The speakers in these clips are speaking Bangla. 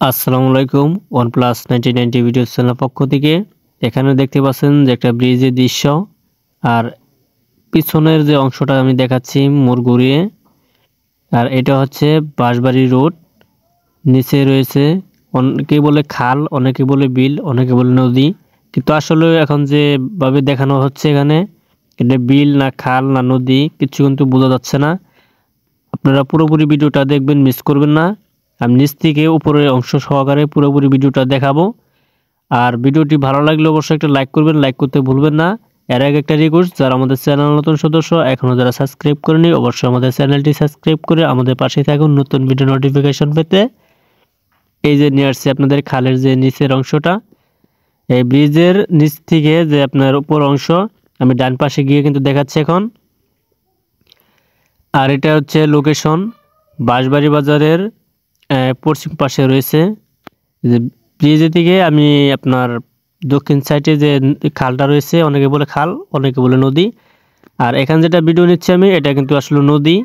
আসসালামু আলাইকুম। OnePlus 9090 ভিডিও চ্যানেল পক্ষ থেকে এখানে দেখতে পাচ্ছেন যে একটা ব্রিজের দৃশ্য, আর পিছনের যে অংশটা আমি দেখাচ্ছি মোড় ঘুরিয়ে, আর এটা হচ্ছে বাঁশবাড়ি রোড। নিচে রয়েছে অনেকে বলে খাল, অনেকে বলে বিল, অনেকে বলে নদী, কিন্তু আসলে এখন যেভাবে দেখানো হচ্ছে এখানে এটা বিল না খাল না নদী কিছু কিন্তু বোঝা যাচ্ছে না। আপনারা পুরোপুরি ভিডিওটা দেখবেন, মিস করবেন না। আমি নিচ থেকে উপরের অংশ সহকারে পুরোপুরি ভিডিওটা দেখাবো। আর ভিডিওটি ভালো লাগলে অবশ্যই একটা লাইক করবেন, লাইক করতে ভুলবেন না। এর আগে একটা রিকোয়েস্ট, যারা আমাদের চ্যানেল নতুন সদস্য এখনও যারা সাবস্ক্রাইব করেনি অবশ্যই আমাদের চ্যানেলটি সাবস্ক্রাইব করে আমাদের পাশেই থাকুন নতুন ভিডিও নোটিফিকেশন পেতে। এই যে নিয়ে আসছি আপনাদের খালের যে নিচের অংশটা, এই ব্রিজের নিচ থেকে যে আপনার উপর অংশ আমি ডান পাশে গিয়ে কিন্তু দেখাচ্ছি এখন। আর এটা হচ্ছে লোকেশন বাঁশবাড়ি বাজারের পশ্চিম পাশে রয়েছে। যে ব্রিজের দিকে আমি আপনার দক্ষিণ সাইডে যে খালটা রয়েছে, অনেকে বলে খাল অনেকে বলে নদী। আর এখানে যেটা ভিডিও নিচ্ছি আমি, এটা কিন্তু আসলে নদী।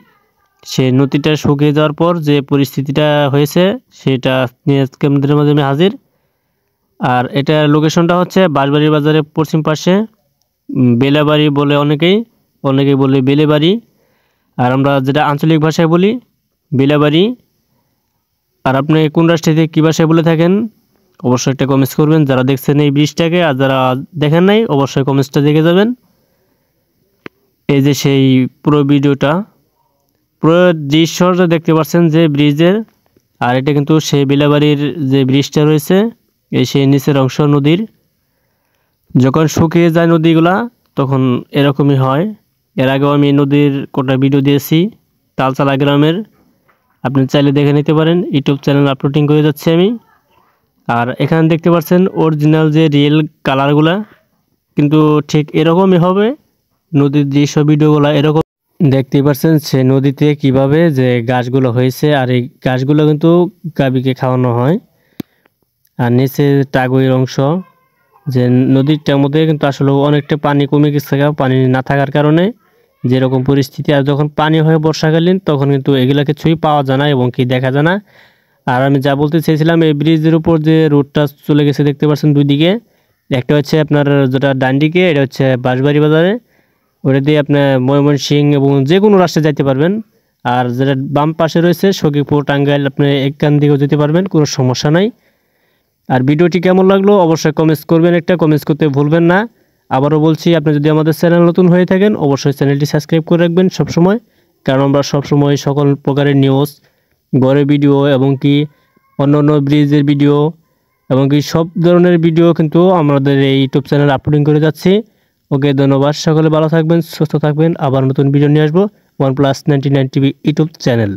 সেই নদীটা শুকিয়ে যাওয়ার পর যে পরিস্থিতিটা হয়েছে সেটা নিয়ে আজকে আমাদের মাঝে আমি হাজির। আর এটার লোকেশনটা হচ্ছে বাঁশবাড়ি বাজারের পশ্চিম পাশে, বেলাবাড়ি বলে অনেকেই, অনেকেই বলে বেলেবাড়ি, আর আমরা যেটা আঞ্চলিক ভাষায় বলি বেলাবাড়ি। আর আপনি কোন রাষ্ট্রে থেকে কী ভাষায় বলে থাকেন অবশ্যই একটা কমেন্টস করবেন, যারা দেখছেন এই ব্রিজটাকে। আর যারা দেখেন নাই অবশ্যই কমেন্টসটা দেখে যাবেন। এই যে সেই পুরো ভিডিওটা, পুরো দৃশ্যটা দেখতে পাচ্ছেন যে ব্রিজের। আর এটা কিন্তু সেই বেলাবাড়ির যে ব্রিজটা রয়েছে, এই সেই নিচের অংশ নদীর। যখন শুকিয়ে যায় নদীগুলা তখন এরকমই হয়। এর আগেও আমি নদীর কোটা ভিডিও দিয়েছি তালচালা গ্রামের, আপনি চাইলে দেখে নিতে পারেন, ইউটিউব চ্যানেল আপলোডিং করে যাচ্ছি আমি। আর এখানে দেখতে পাচ্ছেন অরিজিনাল যে রিয়েল কালারগুলা কিন্তু ঠিক এরকমই হবে। নদীর দৃশ্য ভিডিওগুলো এরকম দেখতেই পাচ্ছেন, সে নদীতে কিভাবে যে গাছগুলো হয়েছে, আর এই গাছগুলো কিন্তু গাভীকে খাওয়ানো হয়। আর নিচে টাগুইয়ের অংশ, যে নদীটার মধ্যে কিন্তু আসলে অনেকটা পানি কমে গেছে, পানি না থাকার কারণে যেরকম পরিস্থিতি। আর যখন পানি হয় বর্ষাকালীন তখন কিন্তু এগুলা কিছুই পাওয়া যায় না এবং কি দেখা যায় না। আর আমি যা বলতে চেয়েছিলাম, এই ব্রিজের উপর যে রোডটা চলে গেছে দেখতে পাচ্ছেন দুই দিকে, একটা হচ্ছে আপনার যেটা ডান দিকে এটা হচ্ছে বাঁশবাড়ি বাজারে, ওটা দিয়ে আপনার ময়মনসিংহ এবং যে কোনো রাস্তায় যাইতে পারবেন। আর যেটা বাম পাশে রয়েছে সখীপুর টাঙ্গাইল, আপনি একখান দিকেও যেতে পারবেন, কোনো সমস্যা নাই। আর ভিডিওটি কেমন লাগলো অবশ্যই কমেন্টস করবেন, একটা কমেন্টস করতে ভুলবেন না। আবারও বলছি, আপনি যদি আমাদের চ্যানেল নতুন হয়ে থাকেন অবশ্যই চ্যানেলটি সাবস্ক্রাইব করে রাখবেন সবসময়, কারণ আমরা সবসময় সকল প্রকারের নিউজ, ঘরের ভিডিও এবং কি অন্য অন্য ব্রিজের ভিডিও এবং কি সব ধরনের ভিডিও কিন্তু আমাদের এই ইউটিউব চ্যানেলে আপলোডিং করে যাচ্ছি। ওকে, ধন্যবাদ। সকলে ভালো থাকবেন, সুস্থ থাকবেন। আবার নতুন ভিডিও নিয়ে আসবো OnePlus 9090 ইউটিউব চ্যানেল।